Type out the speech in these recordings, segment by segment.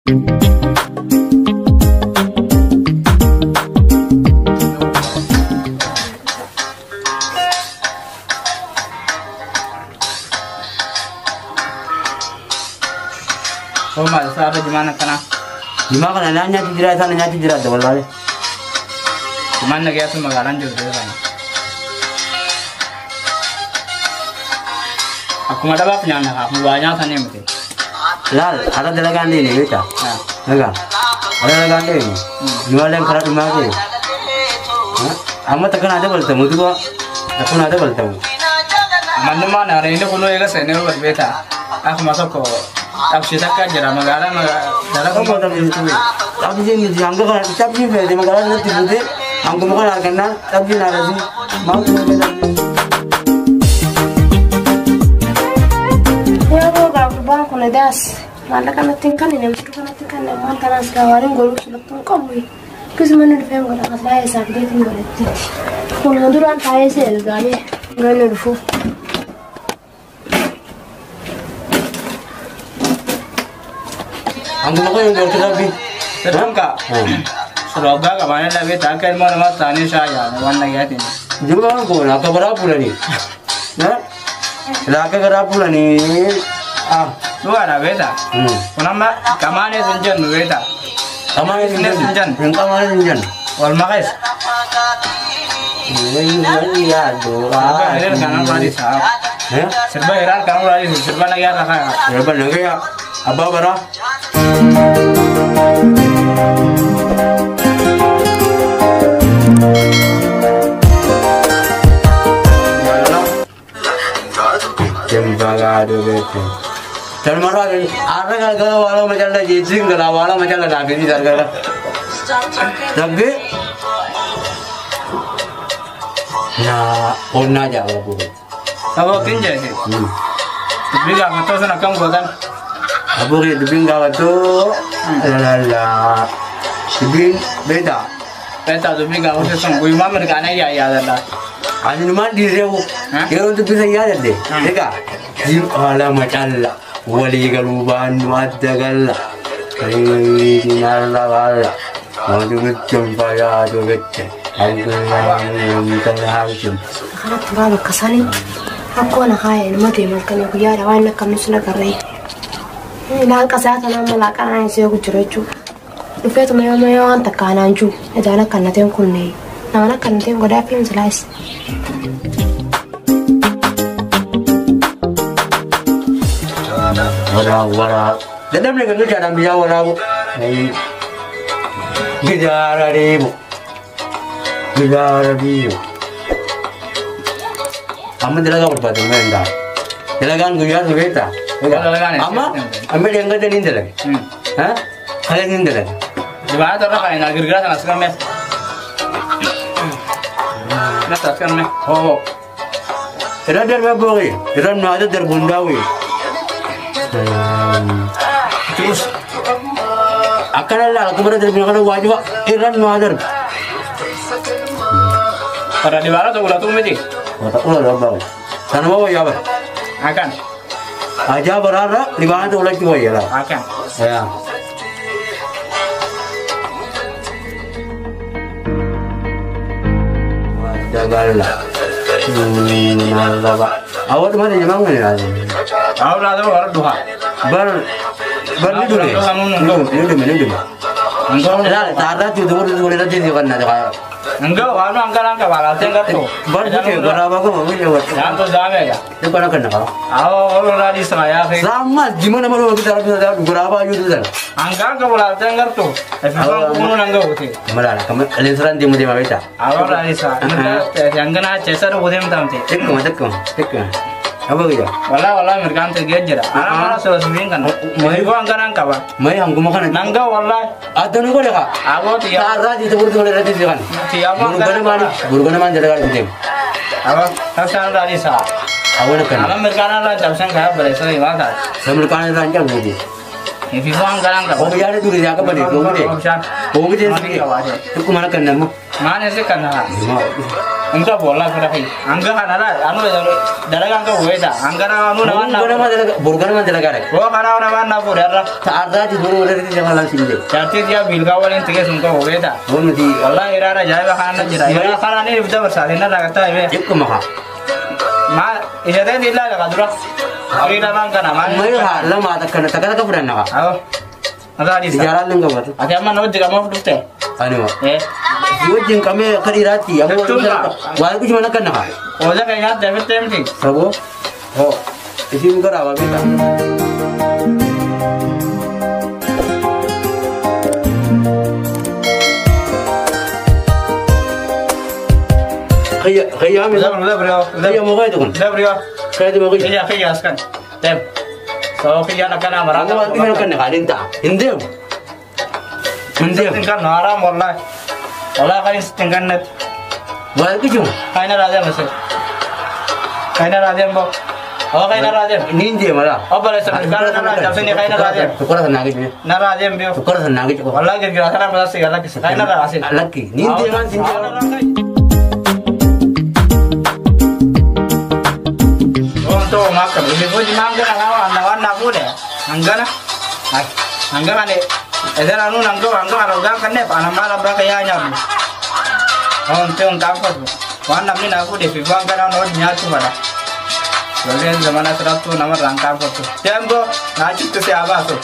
Oh mas, ada gimana kana? Gimana kana nanya tijira sana nanya tijira da wallahi. Gimana ya tu magalan juga kan? Aku ada apa punya anak? Aku banyak sana yang mesti. Lal, ada dalagan ini beta. Naga. Ada dalagan ini. Gimana yang kerat dimana? Amma tekan ada bertemu tu kok. Aku ada bertemu. Mana hari ini kuno ya sana berbeda. Aku masuk kok. Aku sih tak kerja magalan Aku mau tapi itu. Tapi jadi angka kan tapi beda magalan nanti bude. Angka bukan harganya tapi narasi. Mau tu beda. Ya boga bang kule das. Wala kana tingkan ini mesti kana tingkan man kana segawarin golu sulutun kamu. Kisman di fem gala kasaya sabde tin gala ti. Kuno duran taye sel gane gane rufu. Angka bukan yang berkelabi. Terus kak, seroga kemana lagi? Tak kan mau nama tani saya, warna ya ini. Juga aku nak berapa bulan ni? Nah, nak berapa bulan ni? Lu ada beda? Kenapa? Kamane senjen beda. Kamane senjen. Kamane senjen. Wal makes. Ini ya doa. Ini kanan lagi sah. Serba heran kanan lagi serba lagi ada kaya. Serba lagi ya. Abah bara. Jembaga do bete. Termara ada kalau wala macam dah jijing kalau wala macam dah nabi ni darga. Tapi na onna jaga pun. Apa kinja sih? Tapi kalau betul sana kamu bukan. Abu ke dibing gawa tu, lala, dibing beda. Beda tu bing gawa tu sang, gui mama dekat anak ya dah. Anu nama diri aku, kira untuk bisa ya deh, deka. Jim ala macalla, wali galuban mata galla, kiri nala galla, maju betul paya tu betul. Aku yang terhasil. Kana turabe kasani. Aku na kaya ni mati malkan aku ya rawan nak kamu sudah karai. Ilang kasata na malakanan siya ko churechu. Ufeto mayo ang takanan ju. Edala kan natin kunne. Nana kan natin ko da film slice. Wala. Dadam ni kandu jangan biya wala ko. Gidara ribu. Kamu dalaga berapa tu menda? Dalagan guyar subeta. Ama, ambil yang kata ni dalag. Hah? Kalian ni dalag. Di mana tu orang kaya nak gergeras nak sekarang mes. Nak sekarang mes. Oh. Tidak ada berapa? Tidak ada terbundawi. Terus akan Allah aku berada di mana wajib Iran madar. Pada di mana tu ulah tu mesti. Tak ulah bang. Sana mau ya bang. Akan. Aja berada di mana tu ulah cuba ya lah. Akan. Ya. Jagalah. Allah pak. Awak tu mana jemang ni lah. Awak dah tu orang dua. Ber ni dulu. Ni dulu. Engkau dah tak tu tu dah jadi kan ada. Engkau awak angkat bala tengah tu. Ber ni berapa aku mau ni awak. Jangan tu zaman ya. Itu kan nak nak. Awak orang di sana ya. Sama gimana malu kita berapa ayu tu dah. Angkat ke bala tengah tu. Tapi kalau kamu nangga uti. Malah kamu aliran di mana baca. Awak lari sana. Yang kena cesar uti macam tu. Tekun. Apa kerja? Wala mereka tu gejira. Anak sudah seming kan. Mereka angkat apa? Mai angku makan. Nangga wala. Atau nuko dah. Awak tiap. Sarah di tempat tu ada di kan. Tiap angkat. Burukana mana jalan kita. Awak harus lari sana. Awak nak kan. Alam mereka nak jauh sangat berasa ini mana? Sambil kanan rancang budi. Ini orang kan. Oh biar itu dia akan balik. Oh budi. Oh budi. Itu mana kan nama? Mana sih kan? Enggak boleh berarti. Angga kan ada, anu dalaga angga weda. Angga anu nama. Burger mah dalaga. Oh karena nama nabu darah. Arda di dulu dari jangan langsung deh. Jadi dia bilga walin tiga sungka weda. Oh nanti Allah irara jaya kan jira. Irara kan ini bisa bersalin ada kata ini. ikut mah. Ma ijazah tidak ada kadura. Hari nama angga nama. Mai halah mah tak kena tak pernah nak. Oh. Ada di Sejarah lengkap betul. Ada mana no jika mau dukte. Anu. Yo jeng kami kadirati. Aku wah aku cuma nak nak. Oh jadi kayaknya David Temti. Sabo. Oh. Isi muka apa kita? Kaya kami. Udah bro. Kaya mau kaya tu kan? Udah bro. Kaya tu mau kaya. Kaya askan. Tem. So kaya nak kana marang. Aku nanti nak nak ada entah. Hindem. Tinggal nara mulai. Mulai kali tinggal net. Wah aku cuma. Kayaknya raja masih. Kayaknya raja mbok. Oh kayaknya raja. Ninja malah. Oh boleh sebentar. Karena raja sini kayaknya raja. Tukar senang gitu. Nara raja mbio. Tukar senang gitu. Wallah kira sana masih galak sih. Kayaknya raja. Lagi. Ninja man ninja. Oh tuh makan. Lebih pun mangga nawan aku deh. Angga na. Angga kan deh. Eder anu nanggo kalau gang kan deh. Panama lah kayaknya. Oh untung takut. Wan namni aku deh. Bang kan anu nyatu pada. Lalu zaman asratu nama rangkap foto. Tembo najib tu siapa tu?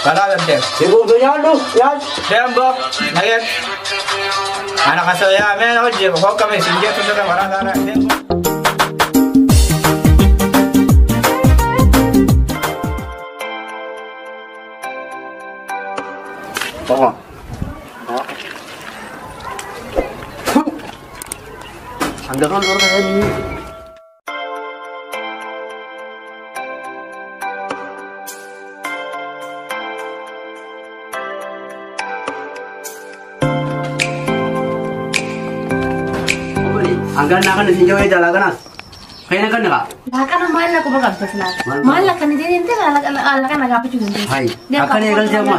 Kalau ada Ibu punya lu, ya. Tembo nayet. Anak asal ya, men oji. Kau kami sinjat tu sudah marah sana. Tembo. Oh. Anda kan luar kayak ini. Angga nak kan sinjau itu lah kan? Kayaknya kan nak? Lakan mal na ko ba kaptas la. Mal la kan din inte la kan nagapi juga din. Hai. Akan egal siapa?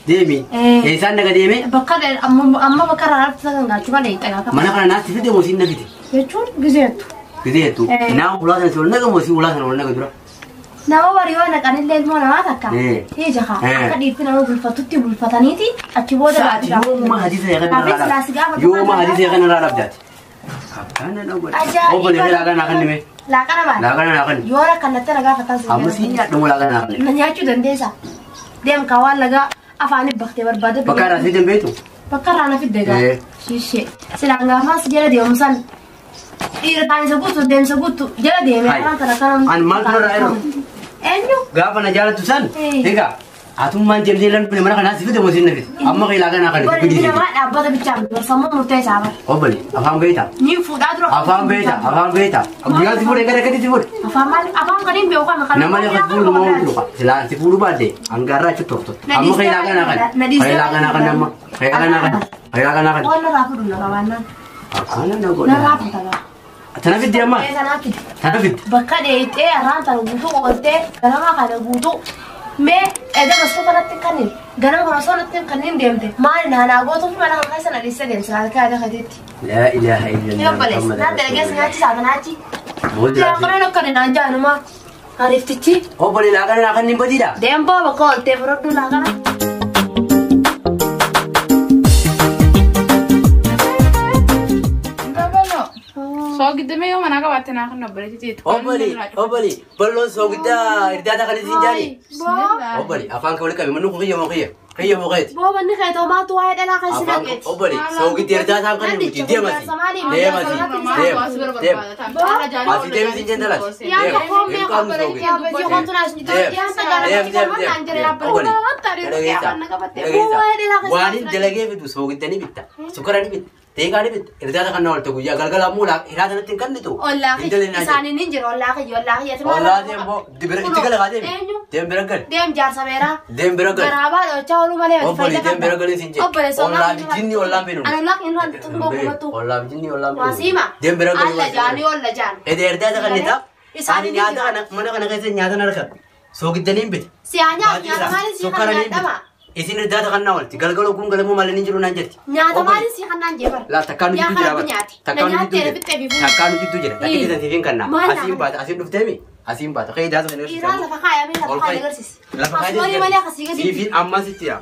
Demi. Esan daga demi? Bakka amma bakka rarap sa nga cuma deh tengah ka. Mana kan nasi itu musim nak itu? Ya cur gizetu. Gede itu. Nah ulasan soalnya kan musim ulasan soalnya kan bro. Nama wariwa na kan ilal mo na mata ka. Jaha. Ka di pina no bulfatutti bulfataniti achi boda. Yo ma hadis ya kan rarap. Yo ma hadis ya kan rarap jat. Kakana na buat. Oh boleh lagan akan ni me. Lakan apa? Lagan. Yora kan nata laga kata sih. Amu sih ya dong lagan akan. Nanya cu dan desa. Dem kawan laga afani bakti berbada. Bakar asli dem betu. Bakar ana fit dega. Shishe. Silanga mas jara dia umsan. Ira tani sabutu dem sabutu. Jara dia me kan kan. An mal pura aero. Enyo. Gapa na jala tusan? Ega. Atum man jem jelan punya mana kan nasi itu musim nabi. Amma kai lagan akan. Boleh tidak mak abah tapi cam. Bersama mutai sahabat. Oh boleh. Afam beta. Ni food adro. Afam beta. Bilang sibuk ega ega sibuk. Afam kan ini biar kan. Namanya kan sepuluh mau lupa. Silang 10 bade. Anggara cukup tuh. Amma kai lagan akan. Kai lagan akan nama. Kai lagan akan. Oh narapu dulu kawanan. Ana na go. Narapu taga. Tanafit dia mah. Tanafit. Bakka de ite aran tan gutu ote. Karama kada gutu. Me ada masuk pada tekanin. Ganang kalau soal tekanin dia mte. Mana na go tu mana kan sana lisa dem sala ka ada kadit. La ilaha illallah. Ya boleh. Nanti lagi sengaja sama naci. Boleh. Ya kalau nak kan nanja nama. Arif tici. Oh boleh lagan akan nimba tidak? Dem bawa kau te produk lagan. So gitu me yo mana ka batin akan nobel itu. Oh boleh. Belum so kita irda tak ada sinjari. Oh boleh. Afan kau lekang menu kau yang mau kaya. Kaya mau kaya. Bawa ni kaya tomat tuai dah nak kasi nak. Oh boleh. So kita irda tak akan ni. Dia masih. Dia. Masih dia sinjari dah. Ya kau me kau boleh. Ya baju kau tu nasi. Ya segala macam mana anjir apa. Tadi tu ya kan nak batin. Bawa dah nak kasi. Wani jelage itu so kita ni bitta. Sukar ni bitta. Tega ni bit. Irda tak akan tu. Ya gal-gal mula. Irada nanti kan itu. Allah isani ninjir Allah ya Allah ya. Allah dia mau. Itu kalau ada. Dia beragal. Dia jar samera. Dia beragal. Berapa cakap lu mana? Oh boleh dia beragal ni sinjari. Allah jinni Allah binu. Anak laki ini tunggu betul. Allah jinni Allah binu. Masih mah. Dia beragal. Allah jani Allah jan. Irda tak akan itu. Isani nyata anak mana kan kasi nyata nak. So kita ni bit. Si hanya nyata mana si hanya nyata mah. isin irdaata kannaa walti galgaloo kun galamuu malee ni jiru naan jetti. Nyaata maaliin si kannaan jeebar? La takkaan nuti jira bara. Takkaan nuti jira. Takki jiran tiifiin kannaa. Asiin baata asiin dhuftee mi? Asiin baata. Kayii daasa kan Iraan lafa kaayamee lafa kaayamee agarsiisi. Lafa kaayamee. Tiifiin ammaa sitti yaa.